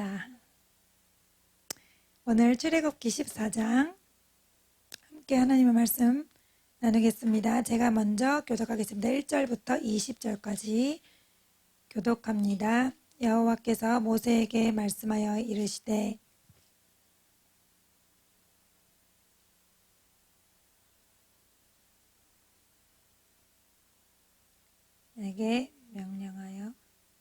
기도하겠습니다. 오늘 출애굽기 14장 함께 하나님의 말씀 나누겠습니다. 제가 먼저 교독하겠습니다. 1절부터 20절까지 교독합니다. 여호와께서 모세에게 말씀하여 이르시되 내게 명령하여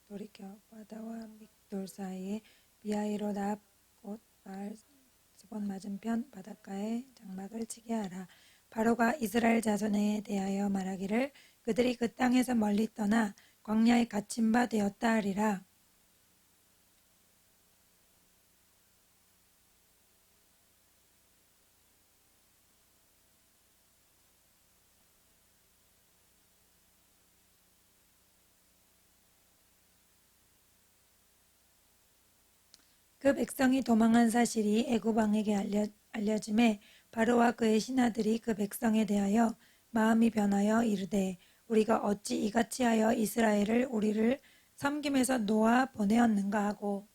돌이켜 바다와 믹돌 사이에 비하이롯 앞 곧 바알스본 맞은편 바닷가에 장막을 치게 하라. 바로가 이스라엘 자손에 대하여 말하기를 그들이 그 땅에서 멀리 떠나 광야에 갇힌 바 되었다 하리라. 그 백성이 도망한 사실이 애굽 왕에게 알려짐에 바로와 그의 신하들이 그 백성에 대하여 마음이 변하여 이르되 우리가 어찌 이같이 하여 이스라엘을 우리를 섬김에서 놓아 보내었는가 하고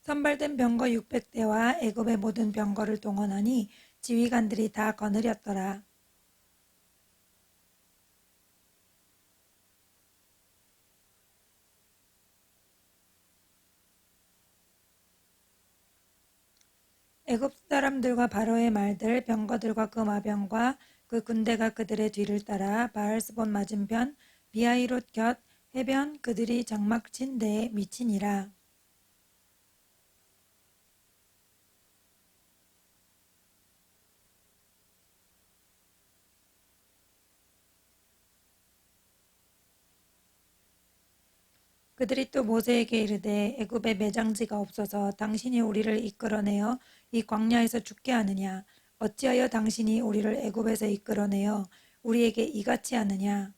선발된 병거 600대와 애굽의 모든 병거를 동원하니 지휘관들이 다 거느렸더라. 애굽 사람들과 바로의 말들, 병거들과 그 마병과 그 군대가 그들의 뒤를 따라 바알스본 맞은편 비하이롯 곁 해변 그들이 장막 친 데에 미치니라. 그들이 또 모세에게 이르되 애굽에 매장지가 없어서 당신이 우리를 이끌어내어 이 광야에서 죽게 하느냐? 어찌하여 당신이 우리를 애굽에서 이끌어내어 우리에게 이같이 하느냐?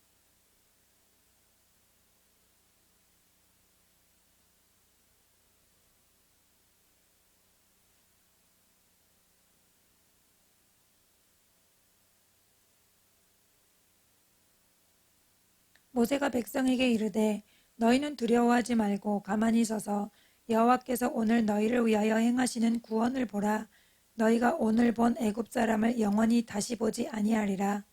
모세가 백성에게 이르되 너희는 두려워하지 말고 가만히 서서 여호와께서 오늘 너희를 위하여 행하시는 구원을 보라. 너희가 오늘 본 애굽 사람을 영원히 다시 보지 아니하리라.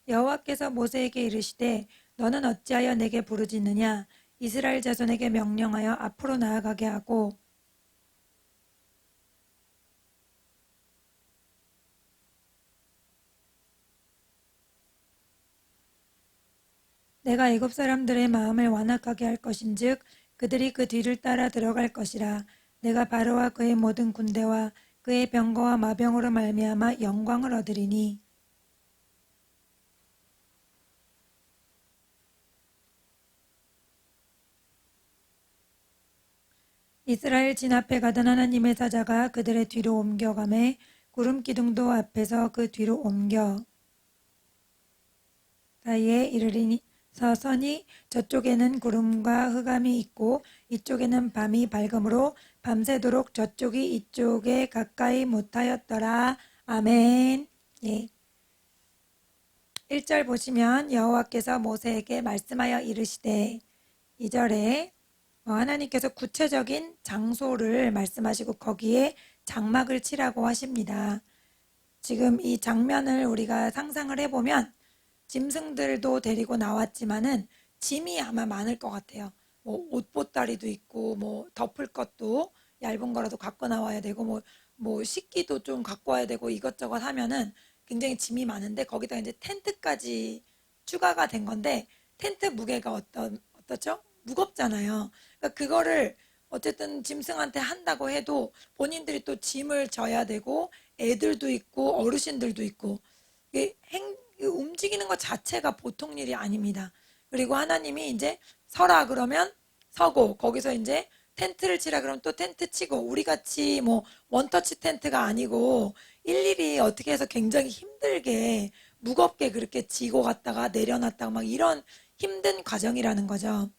여호와께서 모세에게 이르시되 너는 어찌하여 내게 부르짖느냐? 이스라엘 자손에게 명령하여 앞으로 나아가게 하고 내가 애굽 사람들의 마음을 완악하게 할 것인즉 그들이 그 뒤를 따라 들어갈 것이라. 내가 바로와 그의 모든 군대와 그의 병거와 마병으로 말미암아 영광을 얻으리니 이스라엘 진 앞에 가던 하나님의 사자가 그들의 뒤로 옮겨가매 구름 기둥도 앞에서 그 뒤로 옮겨 사이에 이르리니 서서니 저쪽에는 구름과 흑암이 있고 이쪽에는 밤이 밝음으로 밤새도록 저쪽이 이쪽에 가까이 못하였더라. 아멘. 예. 1절 보시면 여호와께서 모세에게 말씀하여 이르시되 2절에 하나님께서 구체적인 장소를 말씀하시고 거기에 장막을 치라고 하십니다. 지금 이 장면을 우리가 상상을 해보면 짐승들도 데리고 나왔지만은 짐이 아마 많을 것 같아요. 뭐 옷보따리도 있고 뭐 덮을 것도 얇은 거라도 갖고 나와야 되고 뭐 식기도 좀 갖고 와야 되고 이것저것 하면은 굉장히 짐이 많은데 거기다 이제 텐트까지 추가가 된 건데 텐트 무게가 어떻죠? 무겁잖아요. 그러니까 그거를 어쨌든 짐승한테 한다고 해도 본인들이 또 짐을 져야 되고 애들도 있고 어르신들도 있고 움직이는 것 자체가 보통 일이 아닙니다. 그리고 하나님이 이제 서라 그러면 서고 거기서 이제 텐트를 치라 그러면 또 텐트 치고 우리 같이 뭐 원터치 텐트가 아니고 일일이 어떻게 해서 굉장히 힘들게 무겁게 그렇게 지고 갔다가 내려놨다가 막 이런 힘든 과정이라는 거죠.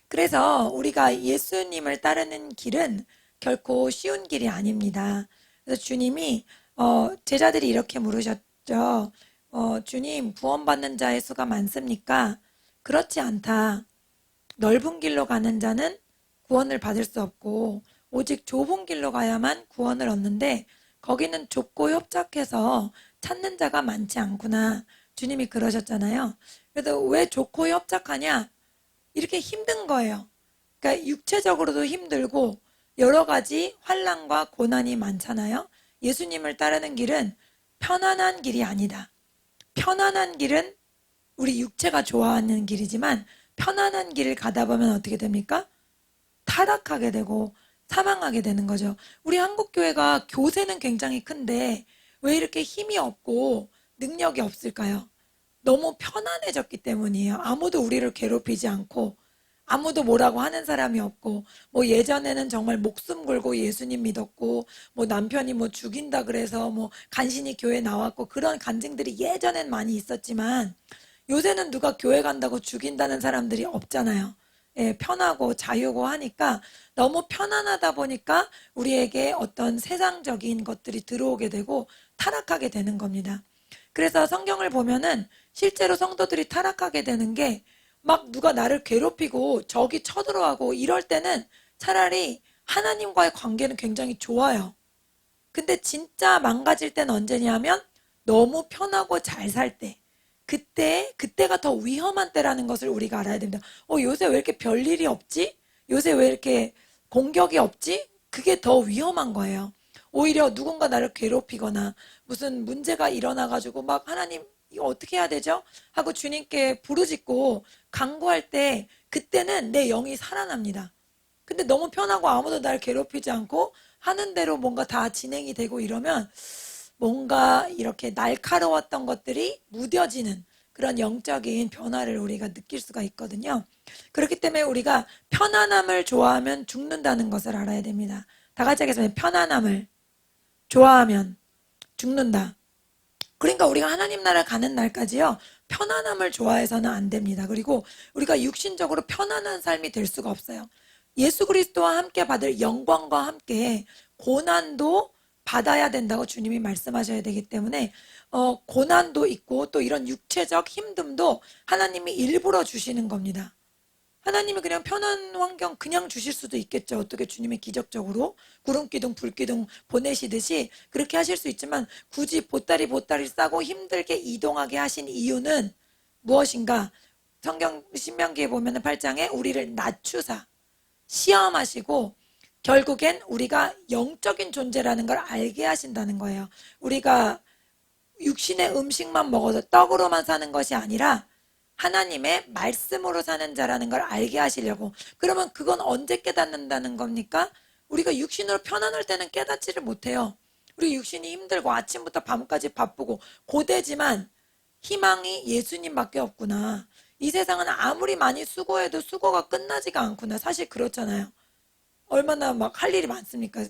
그래서 우리가 예수님을 따르는 길은 결코 쉬운 길이 아닙니다. 그래서 주님이 제자들이 이렇게 물으셨죠. 주님, 구원받는 자의 수가 많습니까? 그렇지 않다. 넓은 길로 가는 자는 구원을 받을 수 없고 오직 좁은 길로 가야만 구원을 얻는데 거기는 좁고 협착해서 찾는 자가 많지 않구나. 주님이 그러셨잖아요. 그래서 왜 좁고 협착하냐? 이렇게 힘든 거예요. 그러니까 육체적으로도 힘들고 여러 가지 환난과 고난이 많잖아요. 예수님을 따르는 길은 편안한 길이 아니다. 편안한 길은 우리 육체가 좋아하는 길이지만 편안한 길을 가다 보면 어떻게 됩니까? 타락하게 되고 사망하게 되는 거죠. 우리 한국교회가 교세는 굉장히 큰데 왜 이렇게 힘이 없고 능력이 없을까요? 너무 편안해졌기 때문이에요. 아무도 우리를 괴롭히지 않고 아무도 뭐라고 하는 사람이 없고 뭐 예전에는 정말 목숨 걸고 예수님 믿었고 뭐 남편이 뭐 죽인다 그래서 뭐 간신히 교회 나왔고 그런 간증들이 예전엔 많이 있었지만 요새는 누가 교회 간다고 죽인다는 사람들이 없잖아요. 예, 편하고 자유고 하니까 너무 편안하다 보니까 우리에게 어떤 세상적인 것들이 들어오게 되고 타락하게 되는 겁니다. 그래서 성경을 보면은 실제로 성도들이 타락하게 되는 게 막 누가 나를 괴롭히고 적이 쳐들어가고 이럴 때는 차라리 하나님과의 관계는 굉장히 좋아요. 근데 진짜 망가질 때는 언제냐면 너무 편하고 잘 살 때. 그때가 더 위험한 때라는 것을 우리가 알아야 됩니다. 요새 왜 이렇게 별일이 없지? 요새 왜 이렇게 공격이 없지? 그게 더 위험한 거예요. 오히려 누군가 나를 괴롭히거나 무슨 문제가 일어나가지고 막 하나님 이거 어떻게 해야 되죠? 하고 주님께 부르짖고 간구할 때 그때는 내 영이 살아납니다. 근데 너무 편하고 아무도 날 괴롭히지 않고 하는 대로 뭔가 다 진행이 되고 이러면 뭔가 이렇게 날카로웠던 것들이 무뎌지는 그런 영적인 변화를 우리가 느낄 수가 있거든요. 그렇기 때문에 우리가 편안함을 좋아하면 죽는다는 것을 알아야 됩니다. 다 같이 하겠습니다. 편안함을 좋아하면 죽는다. 그러니까 우리가 하나님 나라 가는 날까지요. 편안함을 좋아해서는 안 됩니다. 그리고 우리가 육신적으로 편안한 삶이 될 수가 없어요. 예수 그리스도와 함께 받을 영광과 함께 고난도 받아야 된다고 주님이 말씀하셔야 되기 때문에 고난도 있고 또 이런 육체적 힘듦도 하나님이 일부러 주시는 겁니다. 하나님이 그냥 편한 환경 그냥 주실 수도 있겠죠. 어떻게 주님이 기적적으로 구름기둥 불기둥 보내시듯이 그렇게 하실 수 있지만 굳이 보따리 싸고 힘들게 이동하게 하신 이유는 무엇인가? 성경 신명기에 보면 8장에 우리를 낮추사 시험하시고 결국엔 우리가 영적인 존재라는 걸 알게 하신다는 거예요. 우리가 육신의 음식만 먹어서 떡으로만 사는 것이 아니라 하나님의 말씀으로 사는 자라는 걸 알게 하시려고. 그러면 그건 언제 깨닫는다는 겁니까? 우리가 육신으로 편안할 때는 깨닫지를 못해요. 우리 육신이 힘들고 아침부터 밤까지 바쁘고 고되지만 희망이 예수님밖에 없구나. 이 세상은 아무리 많이 수고해도 수고가 끝나지가 않구나. 사실 그렇잖아요. 얼마나 막 할 일이 많습니까?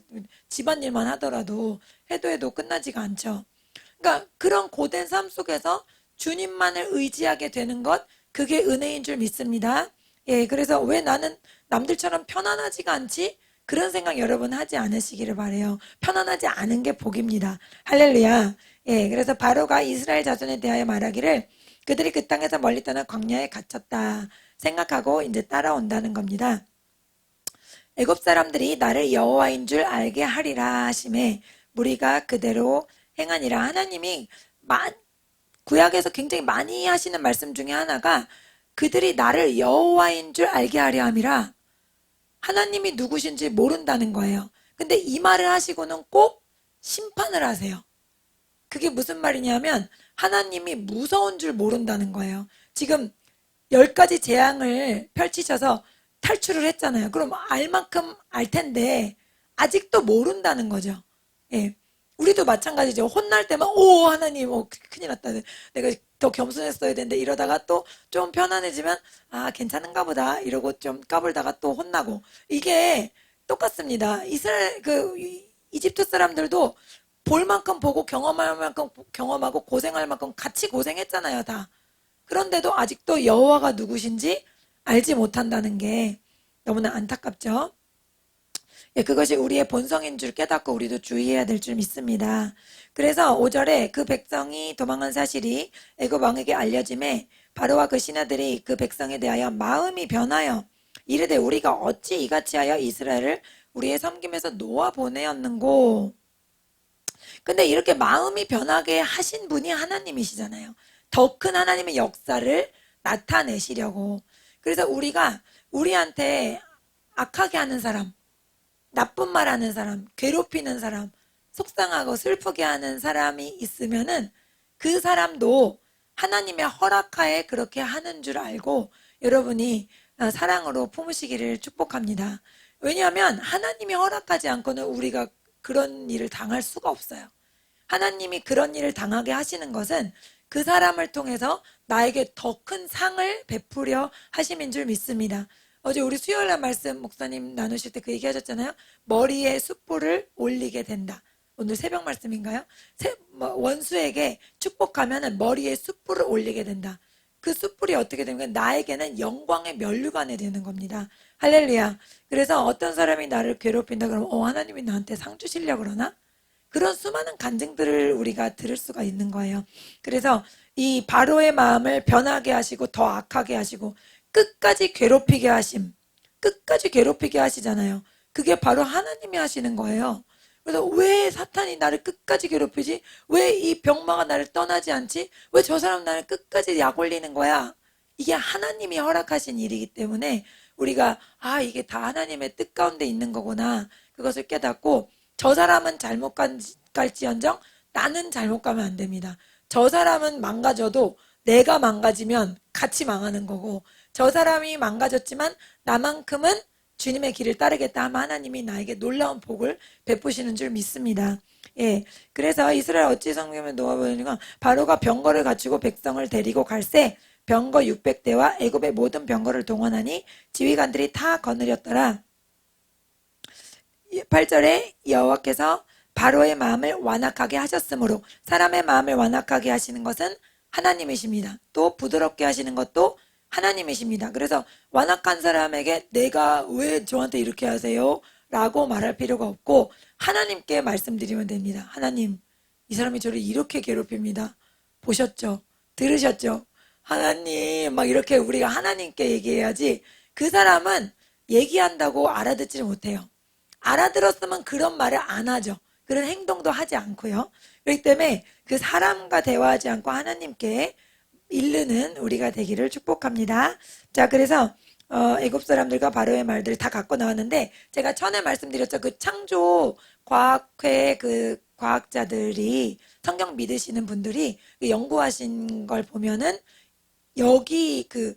집안일만 하더라도 해도 끝나지가 않죠. 그러니까 그런 고된 삶 속에서 주님만을 의지하게 되는 것, 그게 은혜인 줄 믿습니다. 예, 그래서 왜 나는 남들처럼 편안하지가 않지? 그런 생각 여러분 하지 않으시기를 바래요. 편안하지 않은 게 복입니다. 할렐루야. 예, 그래서 바로가 이스라엘 자손에 대하여 말하기를 그들이 그 땅에서 멀리 떠나 광야에 갇혔다 생각하고 이제 따라온다는 겁니다. 애굽 사람들이 나를 여호와인 줄 알게 하리라 하심에 무리가 그대로 행하니라. 하나님이 구약에서 굉장히 많이 하시는 말씀 중에 하나가 그들이 나를 여호와인 줄 알게 하려 함이라. 하나님이 누구신지 모른다는 거예요. 근데 이 말을 하시고는 꼭 심판을 하세요. 그게 무슨 말이냐면 하나님이 무서운 줄 모른다는 거예요. 지금 10가지 재앙을 펼치셔서 탈출을 했잖아요. 그럼 알 만큼 알 텐데 아직도 모른다는 거죠. 예. 우리도 마찬가지죠. 혼날 때만 오 하나님 큰일 났다. 내가 더 겸손했어야 되는데 이러다가 또 좀 편안해지면 아 괜찮은가 보다 이러고 좀 까불다가 또 혼나고 이게 똑같습니다. 이스라엘 이집트 사람들도 볼 만큼 보고 경험할 만큼 경험하고 고생할 만큼 같이 고생했잖아요, 다. 그런데도 아직도 여호와가 누구신지 알지 못한다는 게 너무나 안타깝죠. 예, 그것이 우리의 본성인 줄 깨닫고 우리도 주의해야 될 줄 믿습니다. 그래서 5절에 그 백성이 도망한 사실이 애굽 왕에게 알려짐에 바로와 그 신하들이 그 백성에 대하여 마음이 변하여 이르되 우리가 어찌 이같이 하여 이스라엘을 우리의 섬김에서 놓아 보내었는고. 근데 이렇게 마음이 변하게 하신 분이 하나님이시잖아요. 더 큰 하나님의 역사를 나타내시려고. 그래서 우리가 우리한테 악하게 하는 사람, 나쁜 말 하는 사람, 괴롭히는 사람, 속상하고 슬프게 하는 사람이 있으면은 그 사람도 하나님의 허락하에 그렇게 하는 줄 알고 여러분이 사랑으로 품으시기를 축복합니다. 왜냐하면 하나님이 허락하지 않고는 우리가 그런 일을 당할 수가 없어요. 하나님이 그런 일을 당하게 하시는 것은 그 사람을 통해서 나에게 더 큰 상을 베푸려 하심인 줄 믿습니다. 어제 우리 수요일날 말씀 목사님 나누실 때 그 얘기 하셨잖아요. 머리에 숯불을 올리게 된다. 오늘 새벽 말씀인가요? 원수에게 축복하면 머리에 숯불을 올리게 된다. 그 숯불이 어떻게 되면 나에게는 영광의 면류관이 되는 겁니다. 할렐루야. 그래서 어떤 사람이 나를 괴롭힌다 그러면 하나님이 나한테 상 주시려고 그러나? 그런 수많은 간증들을 우리가 들을 수가 있는 거예요. 그래서 이 바로의 마음을 변하게 하시고 더 악하게 하시고 끝까지 괴롭히게 하심, 끝까지 괴롭히게 하시잖아요. 그게 바로 하나님이 하시는 거예요. 그래서 왜 사탄이 나를 끝까지 괴롭히지? 왜 이 병마가 나를 떠나지 않지? 왜 저 사람 나를 끝까지 약 올리는 거야? 이게 하나님이 허락하신 일이기 때문에 우리가 이게 다 하나님의 뜻 가운데 있는 거구나. 그것을 깨닫고 저 사람은 잘못 갈지언정 나는 잘못 가면 안 됩니다. 저 사람은 망가져도 내가 망가지면 같이 망하는 거고 저 사람이 망가졌지만 나만큼은 주님의 길을 따르겠다 하면 하나님이 나에게 놀라운 복을 베푸시는 줄 믿습니다. 예, 그래서 이스라엘 어찌 성경에 놓아보니까 바로가 병거를 갖추고 백성을 데리고 갈새 병거 600대와 애굽의 모든 병거를 동원하니 지휘관들이 다 거느렸더라. 8절에 여호와께서 바로의 마음을 완악하게 하셨으므로 사람의 마음을 완악하게 하시는 것은 하나님이십니다. 또 부드럽게 하시는 것도 하나님이십니다. 그래서 완악한 사람에게 내가 왜 저한테 이렇게 하세요? 라고 말할 필요가 없고 하나님께 말씀드리면 됩니다. 하나님, 이 사람이 저를 이렇게 괴롭힙니다. 보셨죠? 들으셨죠? 하나님, 막 이렇게 우리가 하나님께 얘기해야지 그 사람은 얘기한다고 알아듣지를 못해요. 알아들었으면 그런 말을 안 하죠. 그런 행동도 하지 않고요. 그렇기 때문에 그 사람과 대화하지 않고 하나님께 이르는 우리가 되기를 축복합니다. 자, 그래서 애굽 사람들과 바로의 말들을 다 갖고 나왔는데 제가 전에 말씀드렸죠. 그 창조 과학회 그 과학자들이 성경 믿으시는 분들이 그 연구하신 걸 보면은 여기 그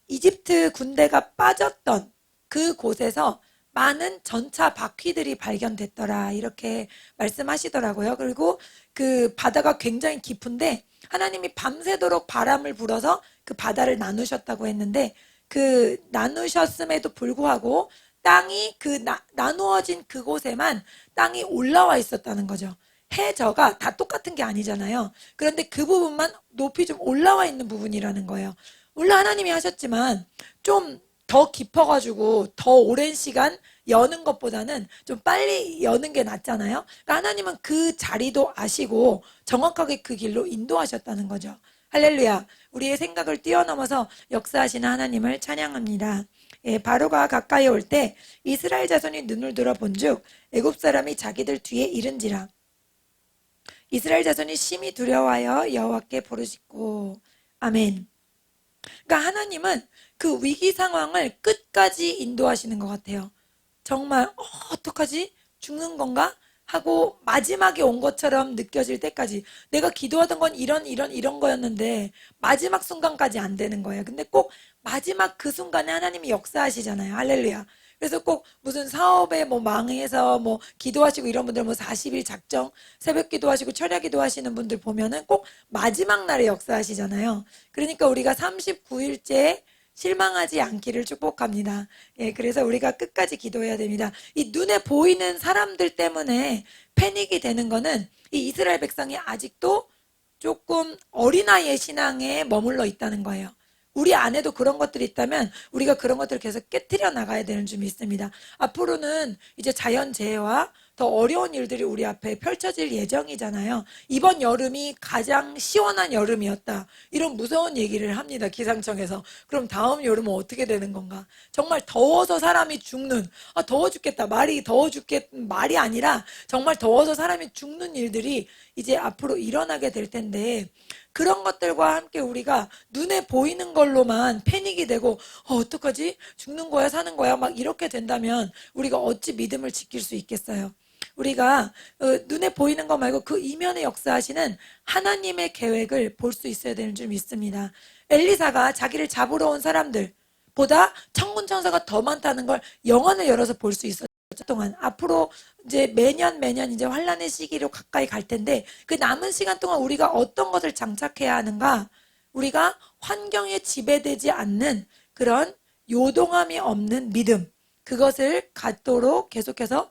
이집트 군대가 빠졌던 그 곳에서 많은 전차 바퀴들이 발견됐더라 이렇게 말씀하시더라고요. 그리고 그 바다가 굉장히 깊은데 하나님이 밤새도록 바람을 불어서 그 바다를 나누셨다고 했는데 그 나누셨음에도 불구하고 땅이 그 나누어진 그곳에만 땅이 올라와 있었다는 거죠. 해저가 다 똑같은 게 아니잖아요. 그런데 그 부분만 높이 좀 올라와 있는 부분이라는 거예요. 물론 하나님이 하셨지만 좀 더 깊어가지고 더 오랜 시간 여는 것보다는 좀 빨리 여는 게 낫잖아요. 그러니까 하나님은 그 자리도 아시고 정확하게 그 길로 인도하셨다는 거죠. 할렐루야. 우리의 생각을 뛰어넘어서 역사하시는 하나님을 찬양합니다. 예, 바로가 가까이 올 때 이스라엘 자손이 눈을 들어 본즉 애굽 사람이 자기들 뒤에 이른지라. 이스라엘 자손이 심히 두려워하여 여호와께 부르짖고. 아멘. 그러니까 하나님은 그 위기 상황을 끝까지 인도하시는 것 같아요. 정말 어떡하지? 죽는 건가? 하고 마지막에 온 것처럼 느껴질 때까지 내가 기도하던 건 이런 거였는데 마지막 순간까지 안 되는 거예요. 근데 꼭 마지막 그 순간에 하나님이 역사하시잖아요. 할렐루야. 그래서 꼭 무슨 사업에 뭐 망해서 뭐 기도하시고 이런 분들 뭐 40일 작정, 새벽 기도하시고 철야 기도하시는 분들 보면은 꼭 마지막 날에 역사하시잖아요. 그러니까 우리가 39일째 실망하지 않기를 축복합니다. 예, 그래서 우리가 끝까지 기도해야 됩니다. 이 눈에 보이는 사람들 때문에 패닉이 되는 거는 이 이스라엘 백성이 아직도 조금 어린아이의 신앙에 머물러 있다는 거예요. 우리 안에도 그런 것들이 있다면 우리가 그런 것들을 계속 깨트려 나가야 되는 줄 믿습니다. 앞으로는 이제 자연재해와 더 어려운 일들이 우리 앞에 펼쳐질 예정이잖아요. 이번 여름이 가장 시원한 여름이었다. 이런 무서운 얘기를 합니다. 기상청에서. 그럼 다음 여름은 어떻게 되는 건가? 정말 더워서 사람이 죽는, 더워 죽겠다. 말이 아니라 정말 더워서 사람이 죽는 일들이 이제 앞으로 일어나게 될 텐데, 그런 것들과 함께 우리가 눈에 보이는 걸로만 패닉이 되고, 어떡하지? 죽는 거야, 사는 거야? 막 이렇게 된다면 우리가 어찌 믿음을 지킬 수 있겠어요? 우리가 눈에 보이는 거 말고 그 이면에 역사하시는 하나님의 계획을 볼 수 있어야 되는 줄 믿습니다. 엘리사가 자기를 잡으러 온 사람들보다 천군 천사가 더 많다는 걸 영안을 열어서 볼 수 있었죠. 동안 앞으로 이제 매년 이제 환란의 시기로 가까이 갈 텐데, 그 남은 시간 동안 우리가 어떤 것을 장착해야 하는가? 우리가 환경에 지배되지 않는 그런 요동함이 없는 믿음, 그것을 갖도록 계속해서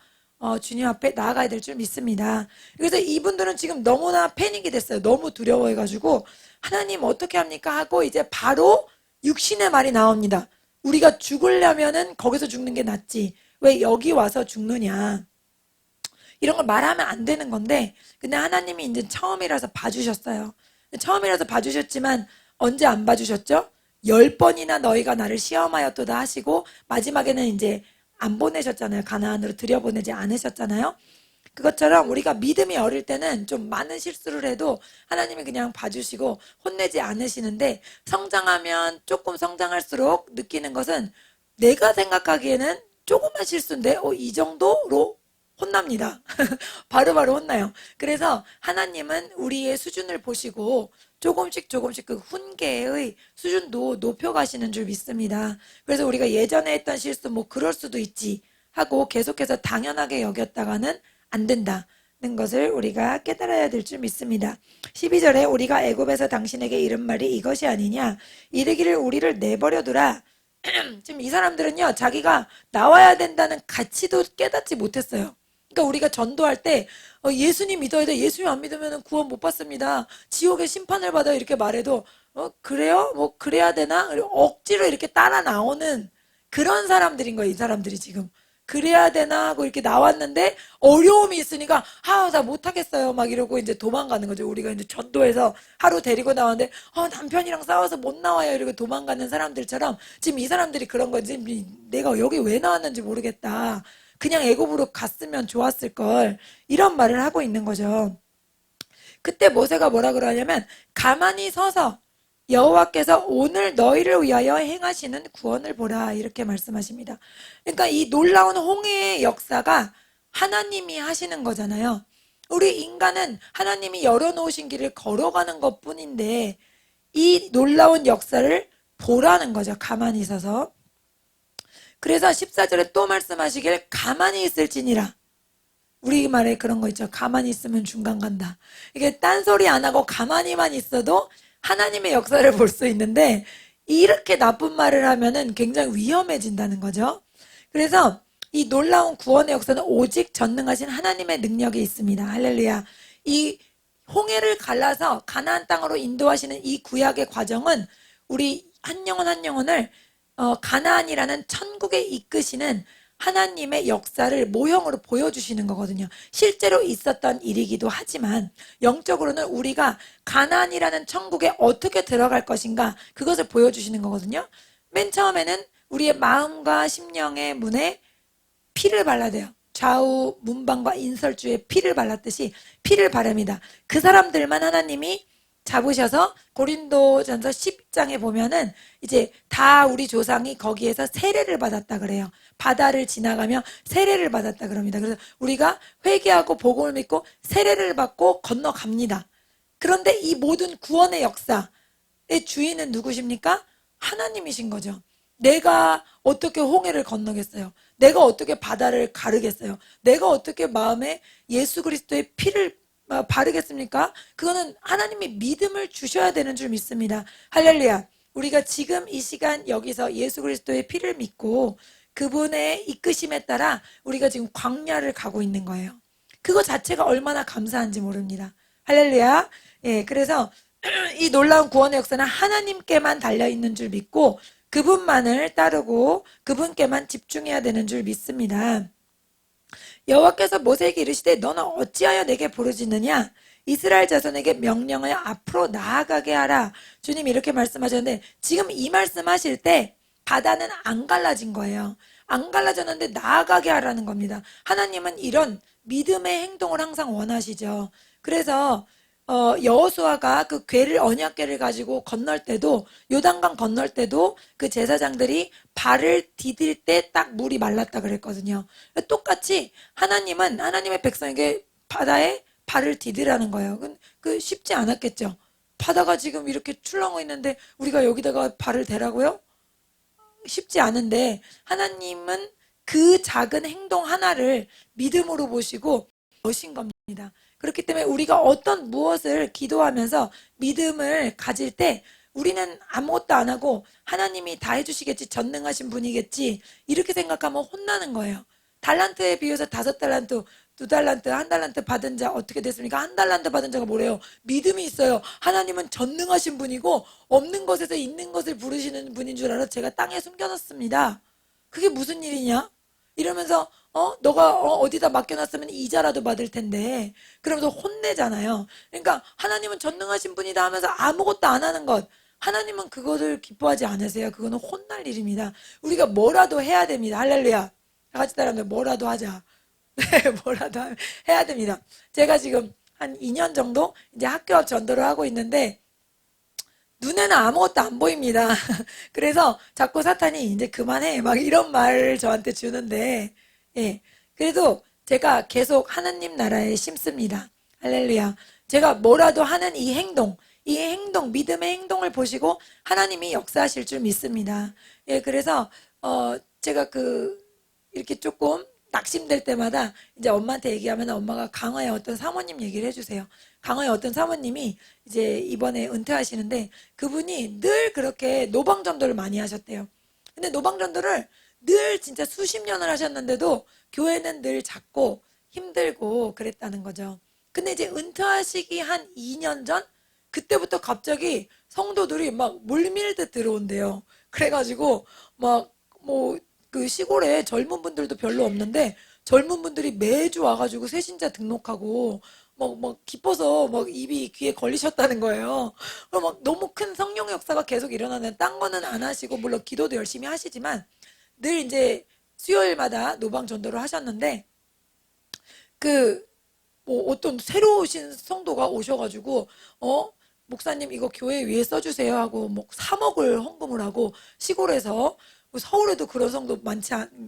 주님 앞에 나아가야 될 줄 믿습니다. 그래서 이분들은 지금 너무나 패닉이 됐어요. 너무 두려워해가지고 하나님 어떻게 합니까? 하고 이제 바로 육신의 말이 나옵니다. 우리가 죽으려면은 거기서 죽는 게 낫지. 왜 여기 와서 죽느냐. 이런 걸 말하면 안 되는 건데, 근데 하나님이 이제 처음이라서 봐주셨어요. 처음이라서 봐주셨지만 언제 안 봐주셨죠? 10번이나 너희가 나를 시험하였도다 하시고 마지막에는 이제 안 보내셨잖아요. 가나안으로 들여보내지 않으셨잖아요. 그것처럼 우리가 믿음이 어릴 때는 좀 많은 실수를 해도 하나님이 그냥 봐주시고 혼내지 않으시는데, 성장하면 조금 성장할수록 느끼는 것은 내가 생각하기에는 조금만 실수인데 이 정도로 혼납니다. 바로바로 혼나요. 그래서 하나님은 우리의 수준을 보시고 조금씩 그 훈계의 수준도 높여가시는 줄 믿습니다. 그래서 우리가 예전에 했던 실수 뭐 그럴 수도 있지 하고 계속해서 당연하게 여겼다가는 안 된다는 것을 우리가 깨달아야 될 줄 믿습니다. 12절에 우리가 애굽에서 당신에게 이른 말이 이것이 아니냐, 이르기를 우리를 내버려두라. 지금 이 사람들은요, 자기가 나와야 된다는 가치도 깨닫지 못했어요. 그러니까 우리가 전도할 때 예수님 믿어야 돼. 예수님 안 믿으면 구원 못 받습니다. 지옥의 심판을 받아요. 이렇게 말해도 그래요? 뭐 그래야 되나? 억지로 이렇게 따라 나오는 그런 사람들인 거예요. 이 사람들이 지금. 그래야 되나 하고 이렇게 나왔는데 어려움이 있으니까 나 못하겠어요 막 이러고 이제 도망가는 거죠. 우리가 이제 전도해서 하루 데리고 나왔는데 남편이랑 싸워서 못 나와요 이러고 도망가는 사람들처럼 지금 이 사람들이 그런 거지. 내가 여기 왜 나왔는지 모르겠다. 그냥 애굽으로 갔으면 좋았을 걸, 이런 말을 하고 있는 거죠. 그때 모세가 뭐라 그러냐면 가만히 서서 여호와께서 오늘 너희를 위하여 행하시는 구원을 보라, 이렇게 말씀하십니다. 그러니까 이 놀라운 홍해의 역사가 하나님이 하시는 거잖아요. 우리 인간은 하나님이 열어놓으신 길을 걸어가는 것 뿐인데 이 놀라운 역사를 보라는 거죠. 가만히 서서. 그래서 14절에 또 말씀하시길 가만히 있을지니라. 우리말에 그런 거 있죠. 가만히 있으면 중간 간다. 이게 딴소리 안 하고 가만히만 있어도 하나님의 역사를 볼 수 있는데, 이렇게 나쁜 말을 하면은 굉장히 위험해진다는 거죠. 그래서 이 놀라운 구원의 역사는 오직 전능하신 하나님의 능력이 있습니다. 할렐루야. 이 홍해를 갈라서 가나안 땅으로 인도하시는 이 구약의 과정은 우리 한 영혼 한 영혼을 가나안이라는 천국에 이끄시는 하나님의 역사를 모형으로 보여주시는 거거든요. 실제로 있었던 일이기도 하지만 영적으로는 우리가 가나안이라는 천국에 어떻게 들어갈 것인가, 그것을 보여주시는 거거든요. 맨 처음에는 우리의 마음과 심령의 문에 피를 발라야 돼요. 좌우 문방과 인설주에 피를 발랐듯이 피를 바릅니다. 그 사람들만 하나님이 잡으셔서 고린도전서 10장에 보면은 이제 다 우리 조상이 거기에서 세례를 받았다 그래요. 바다를 지나가며 세례를 받았다 그럽니다. 그래서 우리가 회개하고 복음을 믿고 세례를 받고 건너갑니다. 그런데 이 모든 구원의 역사의 주인은 누구십니까? 하나님이신 거죠. 내가 어떻게 홍해를 건너겠어요? 내가 어떻게 바다를 가르겠어요? 내가 어떻게 마음에 예수 그리스도의 피를 바르겠습니까? 그거는 하나님이 믿음을 주셔야 되는 줄 믿습니다. 할렐루야. 우리가 지금 이 시간 여기서 예수 그리스도의 피를 믿고 그분의 이끄심에 따라 우리가 지금 광야를 가고 있는 거예요. 그거 자체가 얼마나 감사한지 모릅니다. 할렐루야. 예, 그래서 이 놀라운 구원의 역사는 하나님께만 달려있는 줄 믿고 그분만을 따르고 그분께만 집중해야 되는 줄 믿습니다. 여호와께서 모세에게 이르시되 너는 어찌하여 내게 부르짖느냐 이스라엘 자손에게 명령하여 앞으로 나아가게 하라. 주님이 이렇게 말씀하셨는데 지금 이 말씀하실 때 바다는 안 갈라진 거예요. 안 갈라졌는데 나아가게 하라는 겁니다. 하나님은 이런 믿음의 행동을 항상 원하시죠. 그래서 여호수아가 그 궤를 언약궤를 가지고 건널 때도 요단강 건널 때도 그 제사장들이 발을 디딜 때 딱 물이 말랐다 그랬거든요. 똑같이 하나님은 하나님의 백성에게 바다에 발을 디디라는 거예요. 그 쉽지 않았겠죠. 바다가 지금 이렇게 출렁어 있는데 우리가 여기다가 발을 대라고요? 쉽지 않은데 하나님은 그 작은 행동 하나를 믿음으로 보시고 오신 겁니다. 그렇기 때문에 우리가 어떤 무엇을 기도하면서 믿음을 가질 때 우리는 아무것도 안 하고 하나님이 다 해주시겠지, 전능하신 분이겠지 이렇게 생각하면 혼나는 거예요. 달란트에 비해서 5달란트, 2달란트, 1달란트 받은 자 어떻게 됐습니까? 1달란트 받은 자가 뭐래요? 믿음이 있어요. 하나님은 전능하신 분이고 없는 것에서 있는 것을 부르시는 분인 줄 알아 제가 땅에 숨겨놨습니다. 그게 무슨 일이냐? 이러면서 너가 어디다 맡겨놨으면 이자라도 받을 텐데 그러면서 혼내잖아요. 그러니까 하나님은 전능하신 분이다 하면서 아무것도 안 하는 것 하나님은 그것을 기뻐하지 않으세요. 그거는 혼날 일입니다. 우리가 뭐라도 해야 됩니다. 할렐루야. 다 같이 따라하면 뭐라도 하자. 네, 뭐라도 해야 됩니다. 제가 지금 한 2년 정도 이제 학교 앞 전도를 하고 있는데 눈에는 아무것도 안 보입니다. 그래서 자꾸 사탄이 이제 그만해 막 이런 말을 저한테 주는데 예. 그래도 제가 계속 하나님 나라에 심습니다. 할렐루야. 제가 뭐라도 하는 이 행동, 믿음의 행동을 보시고 하나님이 역사하실 줄 믿습니다. 예, 그래서 제가 이렇게 조금 낙심될 때마다 이제 엄마한테 얘기하면 엄마가 강화의 어떤 사모님 얘기를 해주세요. 강화의 어떤 사모님이 이제 이번에 은퇴하시는데 그분이 늘 그렇게 노방전도를 많이 하셨대요. 근데 노방전도를 늘 진짜 수십 년을 하셨는데도 교회는 늘 작고 힘들고 그랬다는 거죠. 근데 이제 은퇴하시기 한 2년 전 그때부터 갑자기 성도들이 막 물밀듯 들어온대요. 그래가지고 막 뭐 그 시골에 젊은 분들도 별로 없는데 젊은 분들이 매주 와가지고 새신자 등록하고 막 기뻐서 막 입이 귀에 걸리셨다는 거예요. 그럼 막 너무 큰 성령의 역사가 계속 일어나는 딴 거는 안 하시고 물론 기도도 열심히 하시지만 늘 이제 수요일마다 노방 전도를 하셨는데 뭐 어떤 새로 오신 성도가 오셔가지고 목사님 이거 교회 위에 써주세요 하고 뭐 3억을 헌금을 하고 시골에서 뭐 서울에도 그런 성도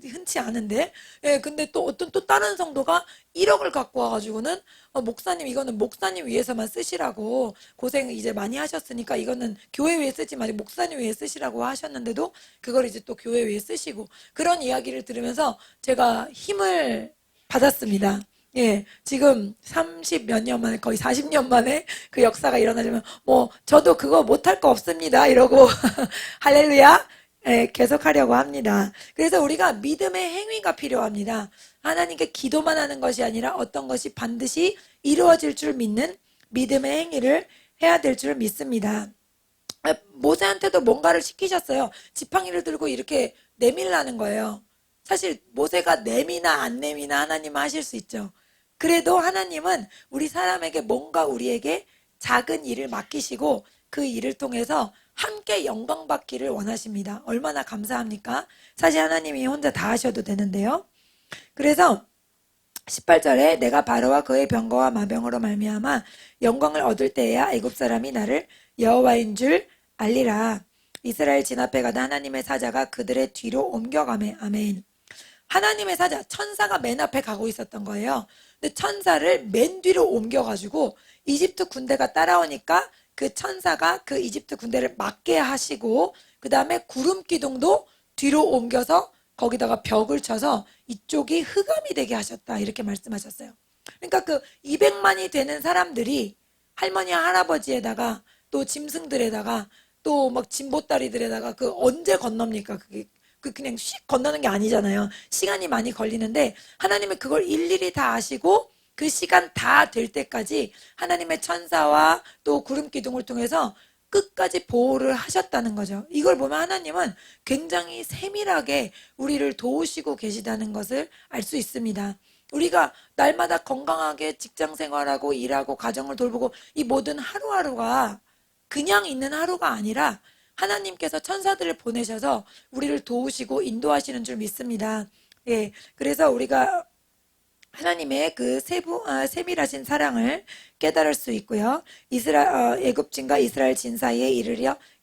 흔치 않은데 예 근데 또 어떤 또 다른 성도가 1억을 갖고 와가지고는 목사님 이거는 목사님 위해서만 쓰시라고 고생 이제 많이 하셨으니까 이거는 교회 위에 쓰지 말고 목사님 위에 쓰시라고 하셨는데도 그걸 이제 또 교회 위에 쓰시고 그런 이야기를 들으면서 제가 힘을 받았습니다. 예, 지금 30 몇 년 만에 거의 40년 만에 그 역사가 일어나려면 뭐 저도 그거 못할 거 없습니다 이러고 할렐루야 예, 계속 하려고 합니다. 그래서 우리가 믿음의 행위가 필요합니다. 하나님께 기도만 하는 것이 아니라 어떤 것이 반드시 이루어질 줄 믿는 믿음의 행위를 해야 될 줄 믿습니다. 모세한테도 뭔가를 시키셨어요. 지팡이를 들고 이렇게 내밀라는 거예요. 사실 모세가 내미나 안 내미나 하나님은 하실 수 있죠. 그래도 하나님은 우리 사람에게 뭔가 우리에게 작은 일을 맡기시고 그 일을 통해서 함께 영광 받기를 원하십니다. 얼마나 감사합니까? 사실 하나님이 혼자 다 하셔도 되는데요. 그래서 18절에 내가 바로와 그의 병거와 마병으로 말미암아 영광을 얻을 때에야 애굽 사람이 나를 여호와인 줄 알리라. 이스라엘 진 앞에 가다 하나님의 사자가 그들의 뒤로 옮겨가매. 아멘. 하나님의 사자, 천사가 맨 앞에 가고 있었던 거예요. 근데 천사를 맨 뒤로 옮겨가지고 이집트 군대가 따라오니까 그 천사가 그 이집트 군대를 막게 하시고 그 다음에 구름 기둥도 뒤로 옮겨서 거기다가 벽을 쳐서 이쪽이 흑암이 되게 하셨다 이렇게 말씀하셨어요. 그러니까 그 200만이 되는 사람들이 할머니와 할아버지에다가 또 짐승들에다가 또 막 진보다리들에다가 그 언제 건넙니까? 그게 그냥 휙 건너는 게 아니잖아요. 시간이 많이 걸리는데 하나님은 그걸 일일이 다 아시고 그 시간 다 될 때까지 하나님의 천사와 또 구름 기둥을 통해서 끝까지 보호를 하셨다는 거죠. 이걸 보면 하나님은 굉장히 세밀하게 우리를 도우시고 계시다는 것을 알 수 있습니다. 우리가 날마다 건강하게 직장 생활하고 일하고 가정을 돌보고 이 모든 하루하루가 그냥 있는 하루가 아니라 하나님께서 천사들을 보내셔서 우리를 도우시고 인도하시는 줄 믿습니다. 예, 그래서 우리가 하나님의 그 세밀하신 사랑을 깨달을 수 있고요. 애굽진과 이스라엘 진 사이에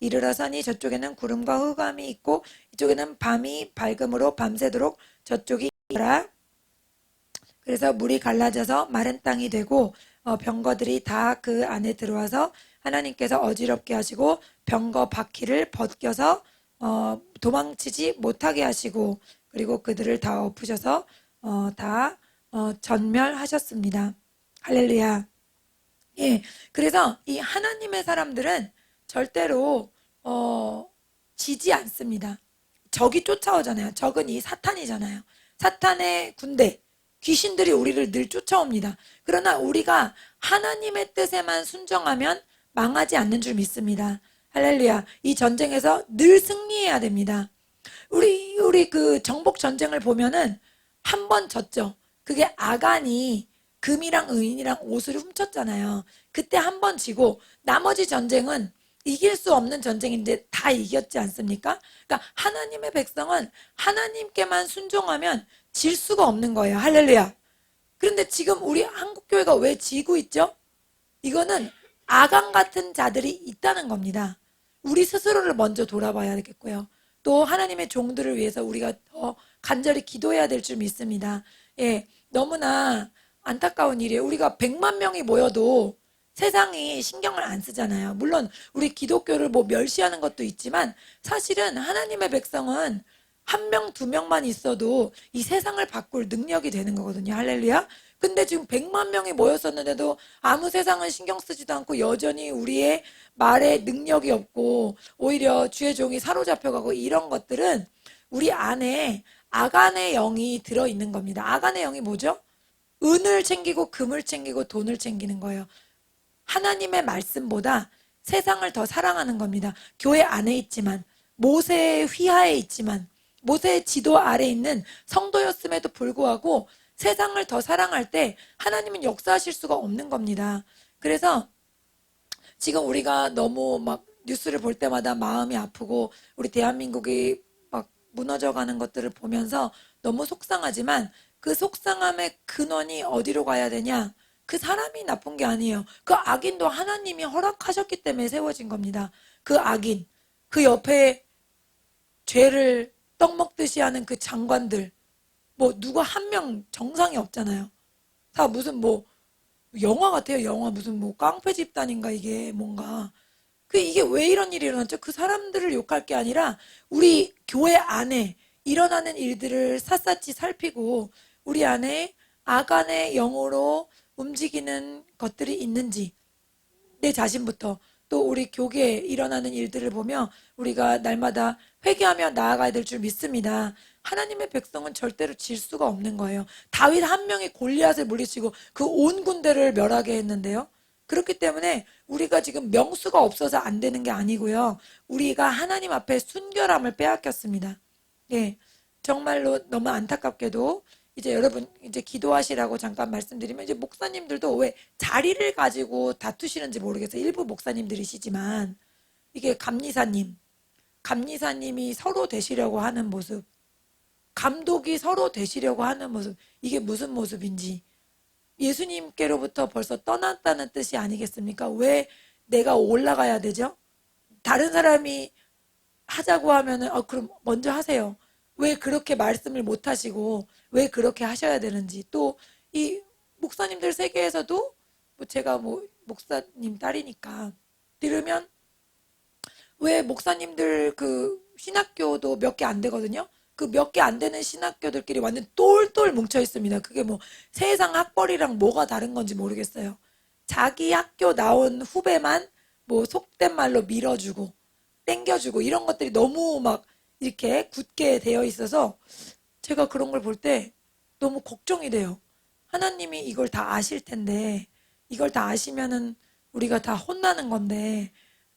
이르러서니 저쪽에는 구름과 흑암이 있고 이쪽에는 밤이 밝음으로 밤새도록 저쪽이 라 그래서 물이 갈라져서 마른 땅이 되고 병거들이 다 그 안에 들어와서 하나님께서 어지럽게 하시고 병거 바퀴를 벗겨서 도망치지 못하게 하시고 그리고 그들을 다 엎으셔서 다 전멸하셨습니다. 할렐루야. 예, 그래서 이 하나님의 사람들은 절대로 지지 않습니다. 적이 쫓아오잖아요. 적은 이 사탄이잖아요. 사탄의 군대, 귀신들이 우리를 늘 쫓아옵니다. 그러나 우리가 하나님의 뜻에만 순종하면 망하지 않는 줄 믿습니다. 할렐루야. 이 전쟁에서 늘 승리해야 됩니다. 우리 그 정복 전쟁을 보면은 한 번 졌죠. 그게 아간이 금이랑 은이랑 옷을 훔쳤잖아요. 그때 한 번 지고 나머지 전쟁은 이길 수 없는 전쟁인데 다 이겼지 않습니까? 그러니까 하나님의 백성은 하나님께만 순종하면 질 수가 없는 거예요. 할렐루야. 그런데 지금 우리 한국교회가 왜 지고 있죠? 이거는 아간 같은 자들이 있다는 겁니다. 우리 스스로를 먼저 돌아봐야 되겠고요. 또 하나님의 종들을 위해서 우리가 더 간절히 기도해야 될 줄 믿습니다. 예, 너무나 안타까운 일이에요. 우리가 100만 명이 모여도 세상이 신경을 안 쓰잖아요. 물론 우리 기독교를 뭐 멸시하는 것도 있지만 사실은 하나님의 백성은 한 명, 두 명만 있어도 이 세상을 바꿀 능력이 되는 거거든요. 할렐루야. 근데 지금 100만 명이 모였었는데도 아무 세상은 신경 쓰지도 않고 여전히 우리의 말에 능력이 없고 오히려 주의 종이 사로잡혀가고 이런 것들은 우리 안에 아간의 영이 들어있는 겁니다. 아간의 영이 뭐죠? 은을 챙기고 금을 챙기고 돈을 챙기는 거예요. 하나님의 말씀보다 세상을 더 사랑하는 겁니다. 교회 안에 있지만 모세의 휘하에 있지만 모세의 지도 아래 있는 성도였음에도 불구하고 세상을 더 사랑할 때 하나님은 역사하실 수가 없는 겁니다. 그래서 지금 우리가 너무 막 뉴스를 볼 때마다 마음이 아프고 우리 대한민국이 막 무너져가는 것들을 보면서 너무 속상하지만 그 속상함의 근원이 어디로 가야 되냐? 그 사람이 나쁜 게 아니에요. 그 악인도 하나님이 허락하셨기 때문에 세워진 겁니다. 그 악인, 그 옆에 죄를 떡 먹듯이 하는 그 장관들, 뭐 누가 한 명 정상이 없잖아요. 다 무슨 뭐 영화 같아요. 영화 무슨 뭐 깡패 집단인가 이게 뭔가. 이게 왜 이런 일이 일어났죠? 그 사람들을 욕할 게 아니라 우리 교회 안에 일어나는 일들을 샅샅이 살피고 우리 안에 아간의 영으로 움직이는 것들이 있는지 내 자신부터 또 우리 교계에 일어나는 일들을 보며 우리가 날마다 회개하며 나아가야 될 줄 믿습니다. 하나님의 백성은 절대로 질 수가 없는 거예요. 다윗 한 명이 골리앗을 물리치고 그 온 군대를 멸하게 했는데요. 그렇기 때문에 우리가 지금 명수가 없어서 안 되는 게 아니고요. 우리가 하나님 앞에 순결함을 빼앗겼습니다. 예, 정말로 너무 안타깝게도 이제 여러분 이제 기도하시라고 잠깐 말씀드리면 이제 목사님들도 왜 자리를 가지고 다투시는지 모르겠어요. 일부 목사님들이시지만 이게 감리사님이 서로 되시려고 하는 모습, 감독이 서로 되시려고 하는 모습, 이게 무슨 모습인지 예수님께로부터 벌써 떠났다는 뜻이 아니겠습니까? 왜 내가 올라가야 되죠? 다른 사람이 하자고 하면은 그럼 먼저 하세요. 왜 그렇게 말씀을 못 하시고 왜 그렇게 하셔야 되는지 또 이 목사님들 세계에서도 뭐 제가 뭐 목사님 딸이니까 들으면 왜 목사님들 그 신학교도 몇 개 안 되거든요. 그 몇 개 안 되는 신학교들끼리 완전 똘똘 뭉쳐 있습니다. 그게 뭐 세상 학벌이랑 뭐가 다른 건지 모르겠어요. 자기 학교 나온 후배만 뭐 속된 말로 밀어주고 땡겨주고 이런 것들이 너무 막 이렇게 굳게 되어 있어서 제가 그런 걸 볼 때 너무 걱정이 돼요. 하나님이 이걸 다 아실 텐데, 이걸 다 아시면은 우리가 다 혼나는 건데,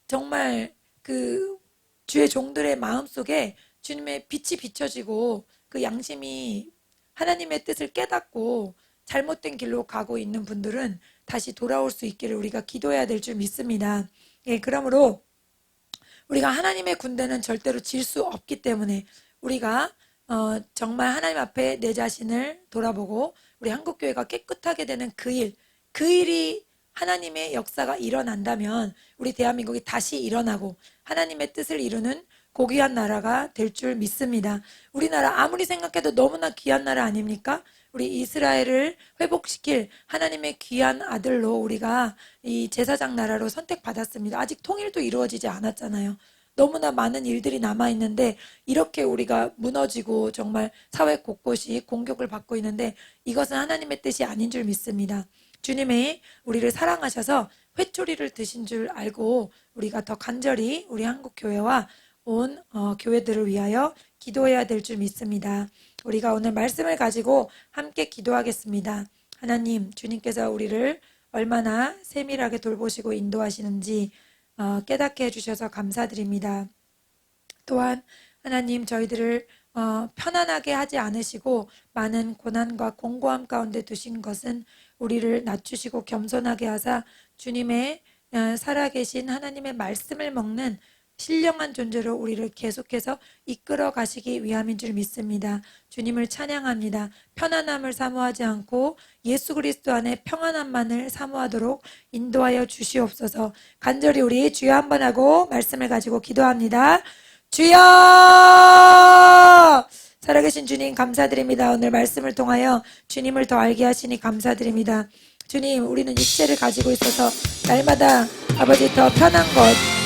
정말 그 주의 종들의 마음속에 주님의 빛이 비춰지고 그 양심이 하나님의 뜻을 깨닫고 잘못된 길로 가고 있는 분들은 다시 돌아올 수 있기를 우리가 기도해야 될 줄 믿습니다. 예, 그러므로 우리가 하나님의 군대는 절대로 질 수 없기 때문에 우리가 정말 하나님 앞에 내 자신을 돌아보고 우리 한국교회가 깨끗하게 되는 그 일이 하나님의 역사가 일어난다면 우리 대한민국이 다시 일어나고 하나님의 뜻을 이루는 고귀한 나라가 될 줄 믿습니다. 우리나라 아무리 생각해도 너무나 귀한 나라 아닙니까? 우리 이스라엘을 회복시킬 하나님의 귀한 아들로 우리가 이 제사장 나라로 선택받았습니다. 아직 통일도 이루어지지 않았잖아요. 너무나 많은 일들이 남아있는데 이렇게 우리가 무너지고 정말 사회 곳곳이 공격을 받고 있는데 이것은 하나님의 뜻이 아닌 줄 믿습니다. 주님이 우리를 사랑하셔서 회초리를 드신 줄 알고 우리가 더 간절히 우리 한국교회와 온 교회들을 위하여 기도해야 될 줄 믿습니다. 우리가 오늘 말씀을 가지고 함께 기도하겠습니다. 하나님, 주님께서 우리를 얼마나 세밀하게 돌보시고 인도하시는지 깨닫게 해주셔서 감사드립니다. 또한 하나님, 저희들을 편안하게 하지 않으시고 많은 고난과 공고함 가운데 두신 것은 우리를 낮추시고 겸손하게 하사 주님의 살아계신 하나님의 말씀을 먹는 신령한 존재로 우리를 계속해서 이끌어 가시기 위함인 줄 믿습니다. 주님을 찬양합니다. 편안함을 사모하지 않고 예수 그리스도 안에 평안함만을 사모하도록 인도하여 주시옵소서. 간절히 우리 주여 한번 하고 말씀을 가지고 기도합니다. 주여! 살아계신 주님 감사드립니다. 오늘 말씀을 통하여 주님을 더 알게 하시니 감사드립니다. 주님, 우리는 육체를 가지고 있어서 날마다 아버지 더 편한 것,